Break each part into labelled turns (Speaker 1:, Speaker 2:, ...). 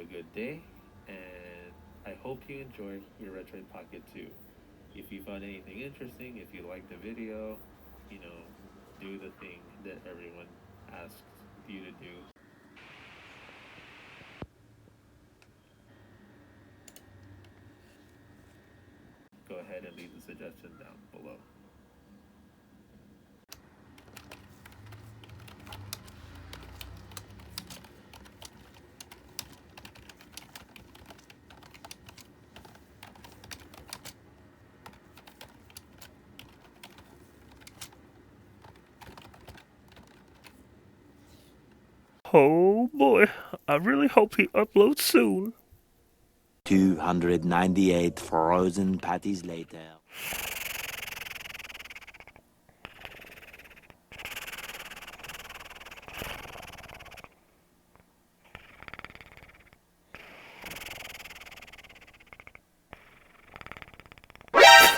Speaker 1: a good day, and I hope you enjoy your Retroid Pocket 2. If you found anything interesting, if you liked the video, you know, do the thing that everyone asks you to do. Go ahead and leave the suggestion down below.
Speaker 2: Oh boy, I really hope he uploads soon.
Speaker 3: 298 frozen patties later.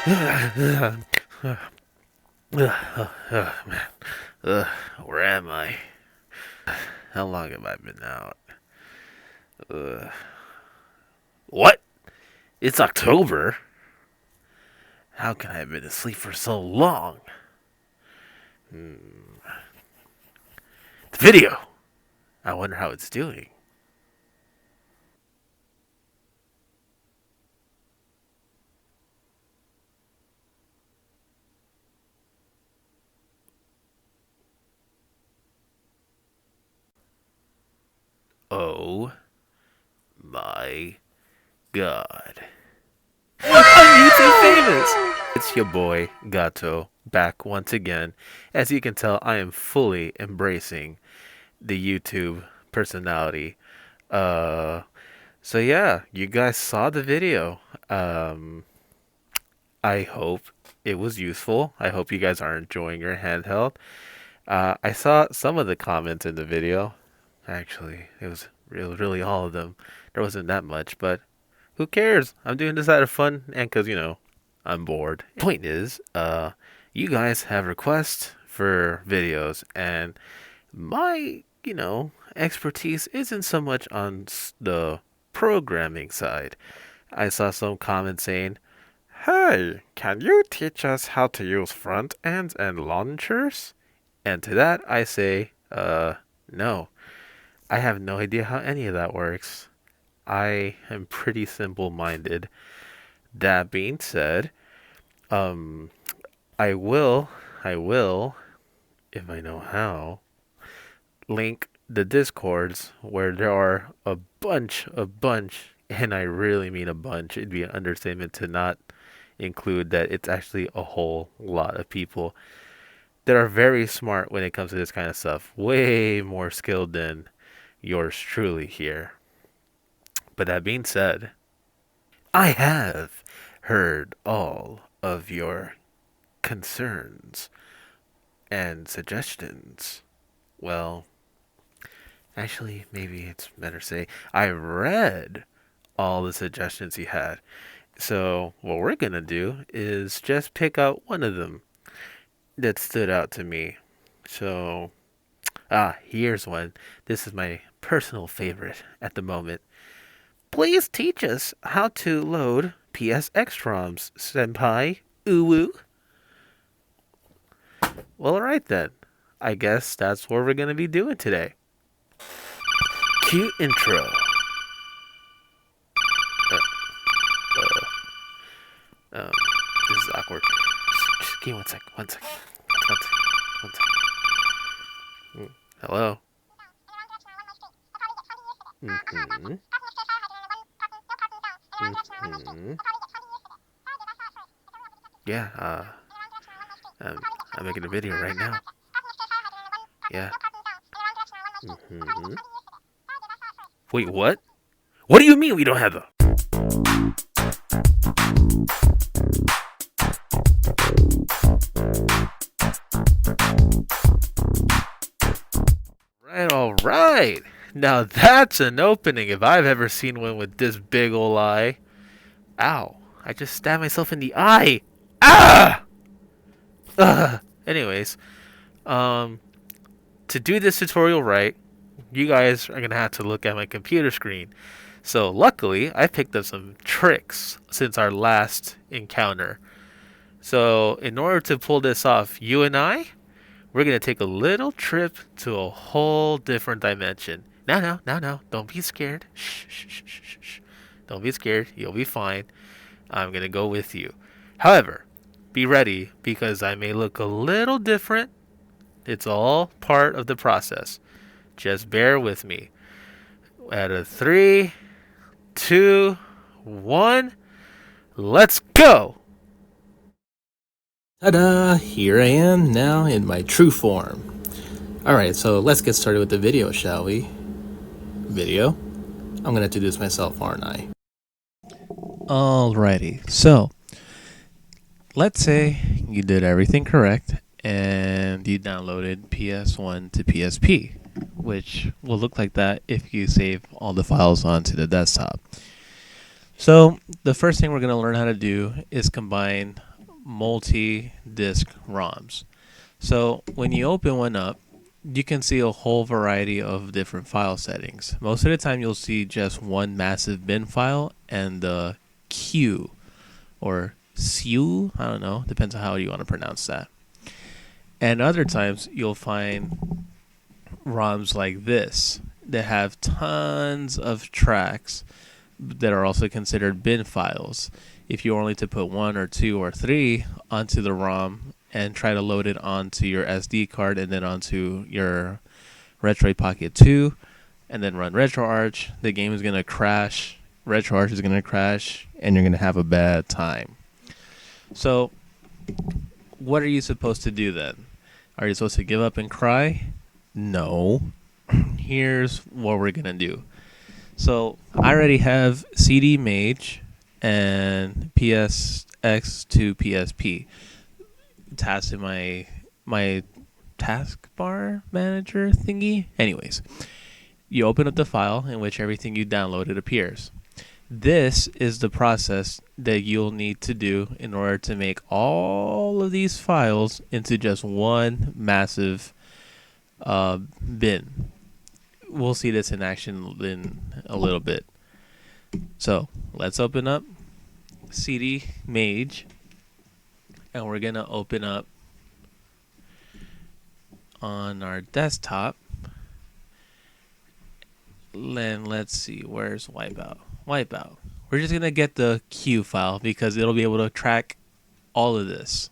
Speaker 2: Man. Where am I? How long have I been out? What? It's October? How can I have been asleep for so long? The video! I wonder how it's doing. Oh my god. I'm YouTube famous! It's your boy, Gato, back once again. As you can tell, I am fully embracing the YouTube personality. So yeah, you guys saw the video. I hope it was useful. I hope you guys are enjoying your handheld. I saw some of the comments in the video. Actually, it was really all of them. There wasn't that much, but who cares? I'm doing this out of fun and because, I'm bored. Point is, you guys have requests for videos, and my, expertise isn't so much on the programming side. I saw some comments saying, "Hey, can you teach us how to use front ends and launchers?" And to that, I say, no. I have no idea how any of that works. I am pretty simple-minded. That being said, I will, if I know how, link the Discords where there are a bunch, and I really mean a bunch. It'd be an understatement to not include that it's actually a whole lot of people that are very smart when it comes to this kind of stuff. Way more skilled than yours truly here. But that being said, I have heard all of your concerns and suggestions. Well, actually, maybe it's better to say I read all the suggestions you had. So, what we're going to do is just pick out one of them that stood out to me. So, here's one. This is my personal favorite at the moment. Please teach us how to load PSX ROMs, senpai. Uwu. Well, alright then. I guess that's what we're going to be doing today. Cute intro. This is awkward. Just give me one sec. Hello. Yeah, I'm making a video right now. Yeah. Wait, what? What do you mean we don't have the... Alright. Now that's an opening if I've ever seen one with this big ol' eye. Ow. I just stabbed myself in the eye. Ah! Anyways, to do this tutorial right, you guys are going to have to look at my computer screen. So luckily, I picked up some tricks since our last encounter. So in order to pull this off, you and we're going to take a little trip to a whole different dimension. No. Don't be scared. Shh. Don't be scared. You'll be fine. I'm going to go with you. However, be ready because I may look a little different. It's all part of the process. Just bear with me. Out of 3, 2, 1, let's go!
Speaker 4: Ta-da! Here I am now in my true form. Alright, so let's get started with the video, shall we? Video? I'm gonna have to do this myself, aren't I? Alrighty, so let's say you did everything correct and you downloaded PS1 to PSP, which will look like that if you save all the files onto the desktop. So the first thing we're going to learn how to do is combine multi-disc ROMs. So when you open one up, you can see a whole variety of different file settings. Most of the time you'll see just one massive bin file and the Q or SU, I don't know, depends on how you want to pronounce that. And other times you'll find ROMs like this that have tons of tracks that are also considered bin files. If you were only to put 1 or 2 or 3 onto the ROM and try to load it onto your SD card and then onto your Retroid Pocket 2 and then run RetroArch, the game is going to crash, RetroArch is going to crash, and you're going to have a bad time. So what are you supposed to do then? Are you supposed to give up and cry? No. Here's what we're going to do. So I already have CD Mage and PSX to PSP tasked in my taskbar manager thingy. Anyways, you open up the file in which everything you downloaded appears. This is the process that you'll need to do in order to make all of these files into just one massive bin. We'll see this in action in a little bit. So let's open up CD Mage and we're gonna open up on our desktop. Then let's see, where's Wipeout? We're just gonna get the Q file because it'll be able to track all of this.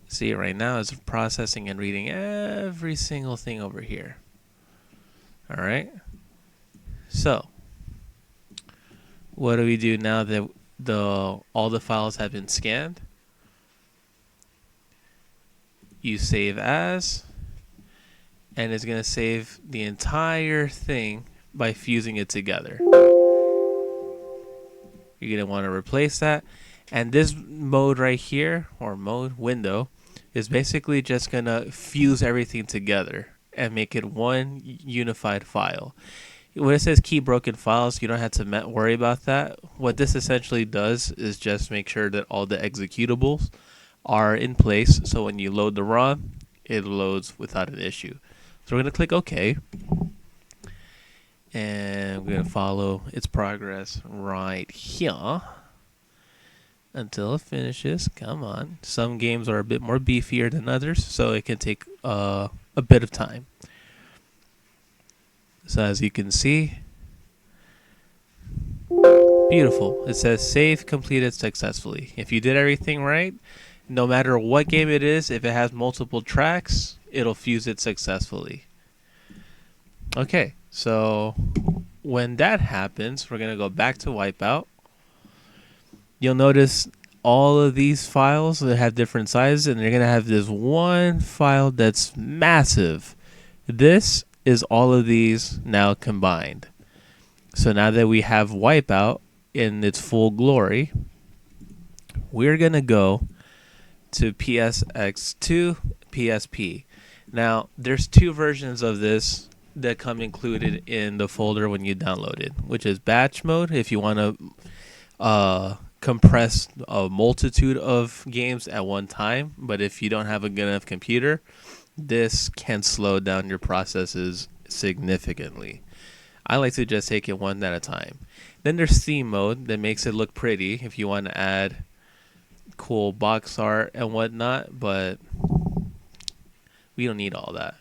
Speaker 4: See, right now it's processing and reading every single thing over here. All right. So, what do we do now that all the files have been scanned? You save as, and it's gonna save the entire thing by fusing it together. You're gonna want to replace that, and this mode right here, or mode window, is basically just gonna fuse everything together and make it one unified file. When it says key broken files, you don't have to worry about that. What this essentially does is just make sure that all the executables are in place, so when you load the ROM, it loads without an issue. So we're gonna click OK, and we're gonna follow its progress right here until it finishes. Come on. Some games are a bit more beefier than others, so it can take a bit of time. So as you can see, beautiful. It says save completed successfully. If you did everything right, no matter what game it is, if it has multiple tracks, it'll fuse it successfully. Okay, so when that happens, we're gonna go back to Wipeout. You'll notice all of these files that have different sizes, and they're going to have this one file that's massive. This is all of these now combined. So now that we have Wipeout in its full glory, we're going to go to PSX to PSP. Now, there's two versions of this that come included in the folder when you download it, which is batch mode if you want to compress a multitude of games at one time, but if you don't have a good enough computer, this can slow down your processes significantly. I like to just take it one at a time. Then there's theme mode that makes it look pretty if you want to add cool box art and whatnot, but we don't need all that.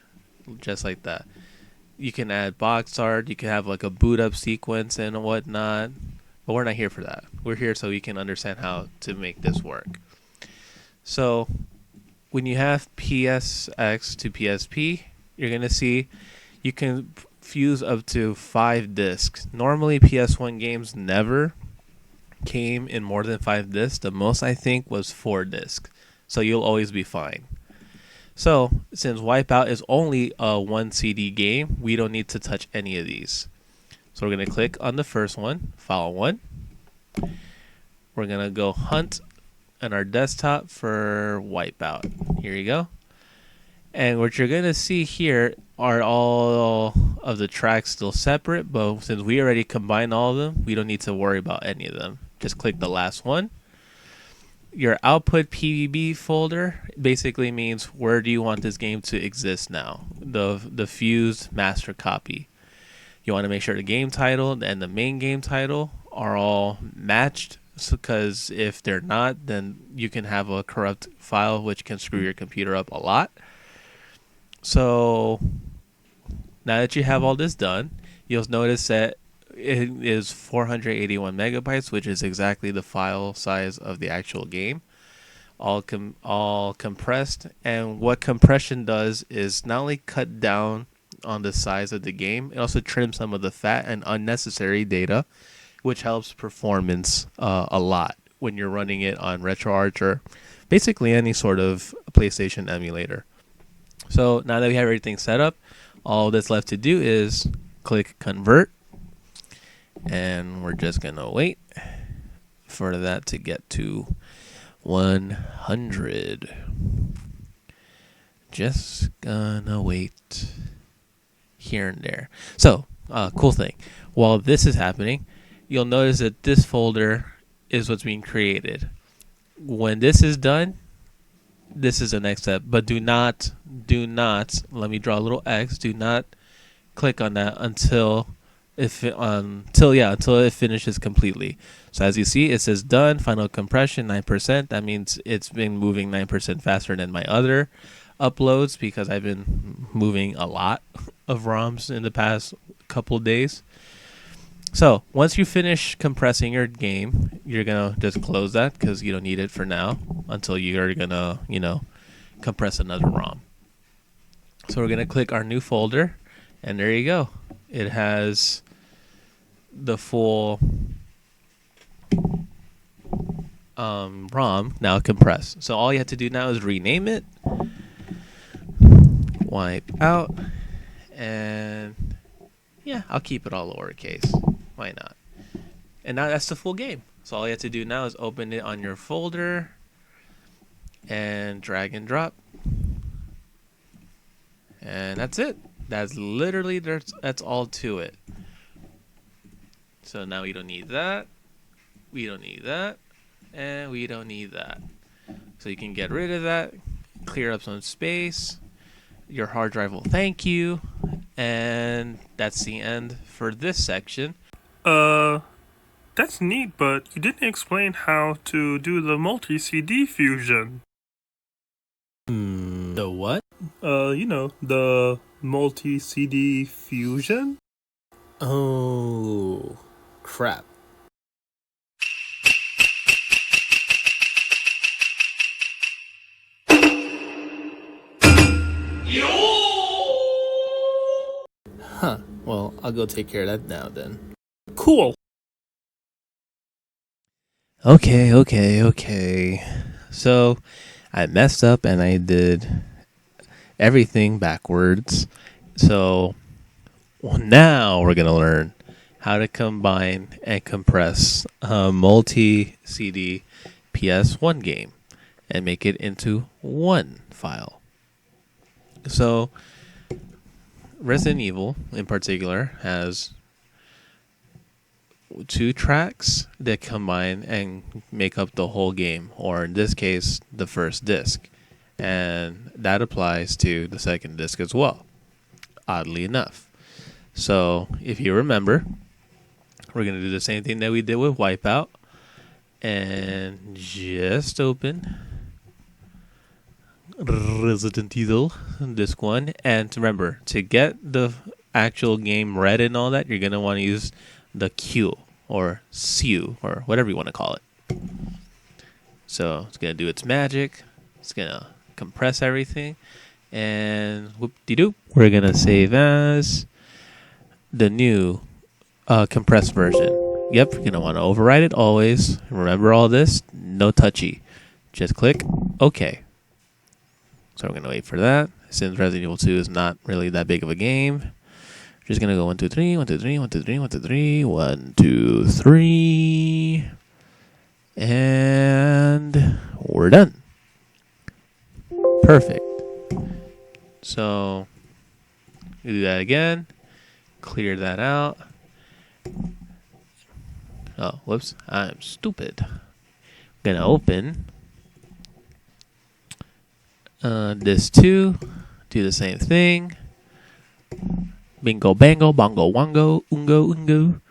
Speaker 4: Just like that. You can add box art, you can have like a boot up sequence and whatnot, but we're not here for that. We're here so you can understand how to make this work. So when you have PSX to PSP, you're going to see you can fuse up to 5 discs. Normally PS1 games never came in more than 5 discs. The most I think was 4 discs. So you'll always be fine. So since Wipeout is only a 1 CD game, we don't need to touch any of these. So we're going to click on the first one, File 1. We're going to go hunt on our desktop for Wipeout. Here you go. And what you're going to see here are all of the tracks still separate, but since we already combined all of them, we don't need to worry about any of them. Just click the last one. Your output PVB folder basically means where do you want this game to exist now, the fused master copy. You want to make sure the game title and the main game title are all matched, because if they're not, then you can have a corrupt file which can screw your computer up a lot. So now that you have all this done, you'll notice that it is 481 megabytes, which is exactly the file size of the actual game, all compressed. And what compression does is not only cut down on the size of the game, it also trims some of the fat and unnecessary data, which helps performance a lot when you're running it on RetroArch or basically any sort of PlayStation emulator. So now that we have everything set up, all that's left to do is click convert, and we're just gonna wait for that to get to 100. Just gonna wait here and there. So cool thing, while this is happening, you'll notice that this folder is what's being created. When this is done, this is the next step, but do not, let me draw a little X, do not click on that until it finishes completely. So as you see, it says done, final compression 9%. That means it's been moving 9% faster than my other uploads, because I've been moving a lot of ROMs in the past couple of days. So once you finish compressing your game, you're gonna just close that because you don't need it for now until you're gonna, compress another ROM. So we're gonna click our new folder, and there you go. It has the full ROM now compressed. So all you have to do now is rename it, wipe out, and yeah, I'll keep it all lowercase. Why not? And now that's the full game. So all you have to do now is open it on your folder and drag and drop. And that's it. That's literally, that's all to it. So now we don't need that. We don't need that. And we don't need that. So you can get rid of that, clear up some space. Your hard drive will thank you. And that's the end for this section.
Speaker 5: That's neat, but you didn't explain how to do the multi-CD fusion.
Speaker 4: The what?
Speaker 5: The multi-CD fusion?
Speaker 4: Oh, crap. Huh. Well, I'll go take care of that now then.
Speaker 5: Cool.
Speaker 4: Okay. So, I messed up and I did everything backwards. So, now we're going to learn how to combine and compress a multi-CD PS1 game and make it into one file. So, Resident Evil, in particular, has 2 tracks that combine and make up the whole game, or in this case, the first disc. And that applies to the second disk as well, oddly enough. So if you remember, we're going to do the same thing that we did with Wipeout. And just open Resident Evil Disc 1. And remember, to get the actual game read and all that, you're going to want to use the Q or CU or whatever you want to call it. So it's going to do its magic. It's going to compress everything. And whoop-de-doop, we're going to save as the new compressed version. Yep, you're going to want to override it always. Remember all this? No touchy. Just click OK. So we're going to wait for that. Since Resident Evil 2 is not really that big of a game, we're just going to go 1, 2, 3, 1, 2, 3, 1, 2, 3, 1, 2, 3, 1, 2, 3. And we're done. Perfect. So you do that again. Clear that out. Oh, whoops. I'm stupid. Gonna open this 2. Do the same thing. Bingo, bango, bongo, wongo, ungo, ungo.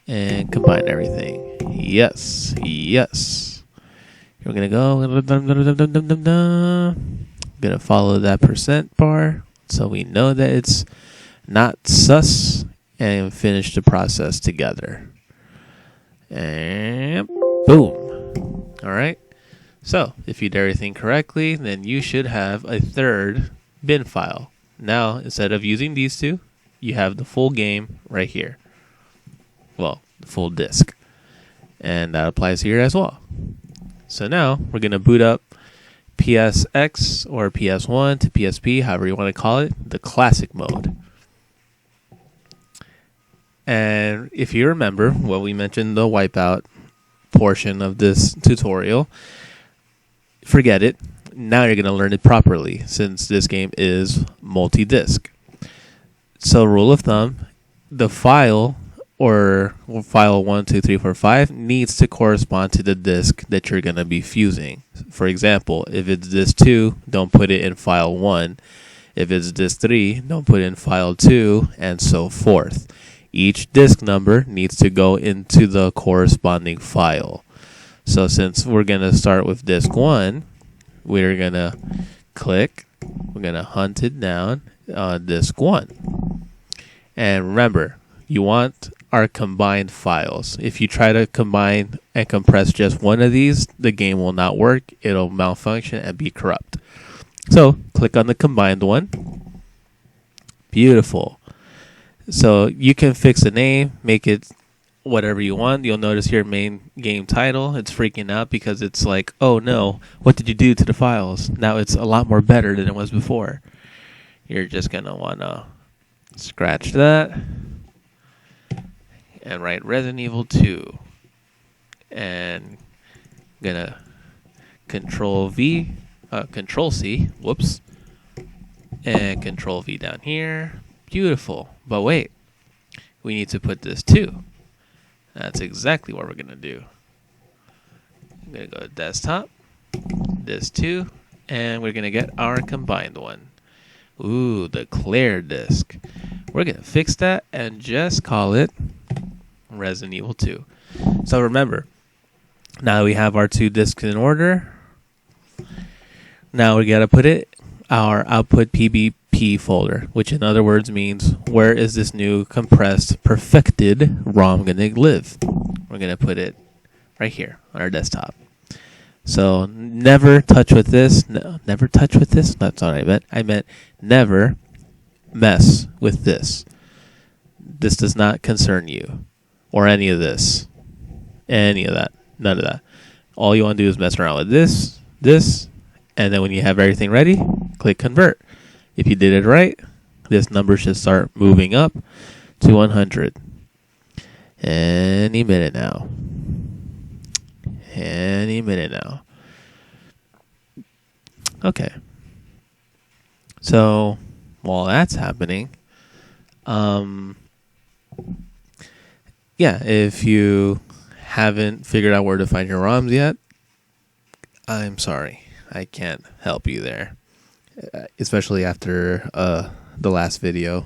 Speaker 4: And combine everything. Yes, yes. We're gonna go. Gonna follow that percent bar so we know that it's not sus, and finish the process together. And boom. Alright. So if you did everything correctly, then you should have a third bin file. Now, instead of using these two, you have the full game right here. Well, the full disk. And that applies here as well. So now we're going to boot up PSX or PS1 to PSP, however you want to call it, the classic mode. And if you remember when we mentioned the Wipeout portion of this tutorial, forget it. Now you're going to learn it properly since this game is multi-disc. So rule of thumb, the file or file 1, 2, 3, 4, 5 needs to correspond to the disk that you're going to be fusing. For example, if it's disk 2, don't put it in file 1. If it's disk 3, don't put it in file 2, and so forth. Each disk number needs to go into the corresponding file. So since we're going to start with disk 1, we're going to click, we're going to hunt it down, disk 1. And remember, you want our combined files. If you try to combine and compress just one of these, the game will not work. It'll malfunction and be corrupt. So click on the combined one. Beautiful. So you can fix the name, make it whatever you want. You'll notice your main game title, it's freaking out because it's like, oh no, what did you do to the files? Now it's a lot more better than it was before. You're just going to want to scratch that and write Resident Evil 2. And going to Control C, whoops, and Control V down here. Beautiful. But wait, we need to put this 2. That's exactly what we're going to do. I'm going to go to desktop, this 2, and we're going to get our combined one. Ooh, the clear disk. We're going to fix that and just call it Resident Evil 2. So remember, now we have our 2 disks in order. Now we got to put it our output PBP folder, which in other words means where is this new compressed perfected ROM going to live? We're going to put it right here on our desktop. So never touch with this. No, never touch with this. That's not what I meant. I meant never mess with this. This does not concern you or any of this. Any of that. None of that. All you want to do is mess around with this, and then when you have everything ready, click convert. If you did it right, this number should start moving up to 100. Any minute now. Any minute now. Okay. So, while that's happening, if you haven't figured out where to find your ROMs yet, I'm sorry. I can't help you there. Especially after the last video,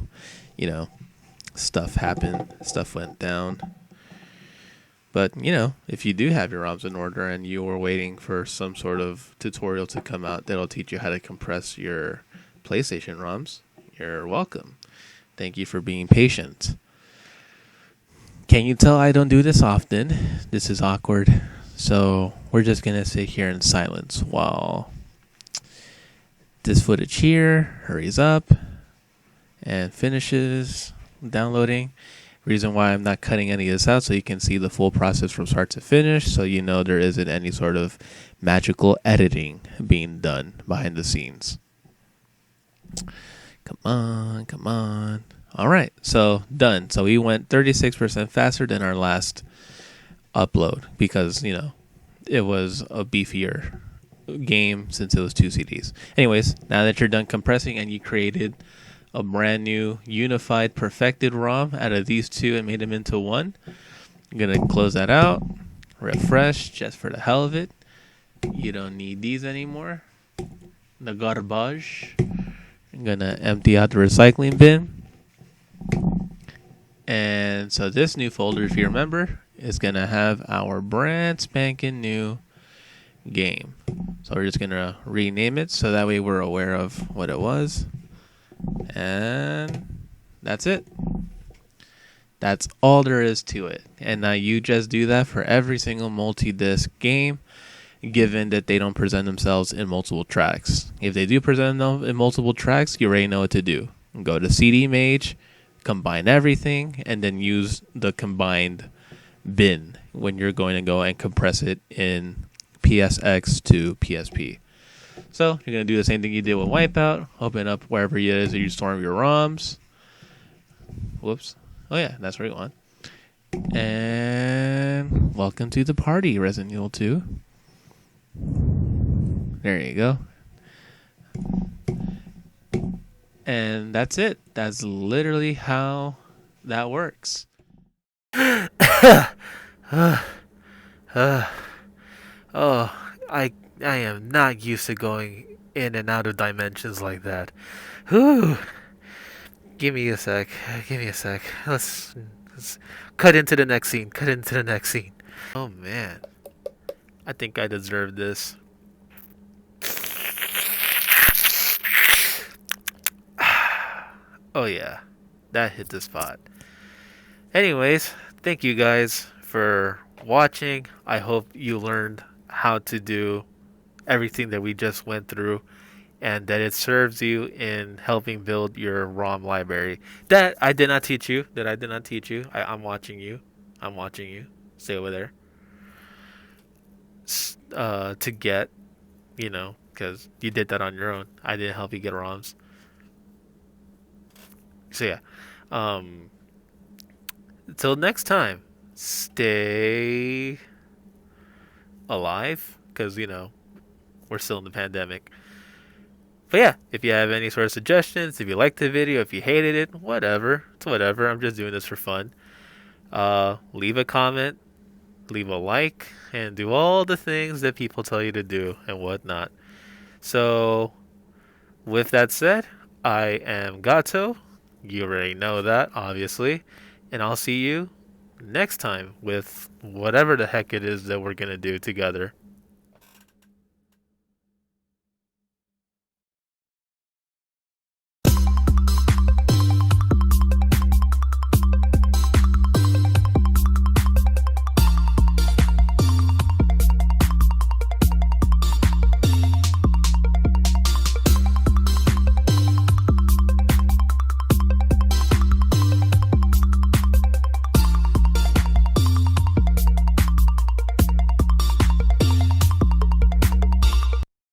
Speaker 4: you know, stuff happened, stuff went down. But, you know, if you do have your ROMs in order and you were waiting for some sort of tutorial to come out that'll teach you how to compress your PlayStation ROMs, you're welcome. Thank you for being patient. Can you tell I don't do this often? This is awkward. So we're just going to sit here in silence while this footage here hurries up and finishes downloading. Reason why I'm not cutting any of this out, so you can see the full process from start to finish, so you know there isn't any sort of magical editing being done behind the scenes. Come on, come on. All right, so done. So we went 36% faster than our last upload because, you know, it was a beefier game since it was 2 CDs. Anyways, now that you're done compressing and you created a brand new unified perfected ROM out of these two and made them into one, I'm going to close that out, refresh just for the hell of it. You don't need these anymore. The garbage. I'm going to empty out the recycling bin. And so this new folder, if you remember, is going to have our brand spanking new game. So we're just going to rename it so that way we're aware of what it was. And that's it. That's all there is to it. And now you just do that for every single multi-disc game, given that they don't present themselves in multiple tracks. If they do present them in multiple tracks, you already know what to do. Go to CD Mage, combine everything, and then use the combined bin when you're going to go and compress it in PSX to PSP. So you're going to do the same thing you did with Wipeout. Open up wherever it is that you store your ROMs. Whoops. Oh yeah, that's where you want. And welcome to the party, Resident Evil 2. There you go. And that's it. That's literally how that works.
Speaker 2: I am not used to going in and out of dimensions like that. Whew. Give me a sec. Let's cut into the next scene. Oh man. I think I deserve this. Oh yeah. That hit the spot. Anyways, thank you guys for watching. I hope you learned how to do everything that we just went through and that it serves you in helping build your ROM library. That I did not teach you. I'm watching you. Stay over there. To get, you know, because you did that on your own. I didn't help you get ROMs. So yeah. Until next time, stay alive, because, you know, we're still in the pandemic. But yeah, if you have any sort of suggestions, if you liked the video, if you hated it, whatever. It's whatever. I'm just doing this for fun. Leave a comment, leave a like, and do all the things that people tell you to do and whatnot. So, with that said, I am Gato. You already know that, obviously. And I'll see you next time with whatever the heck it is that we're going to do together.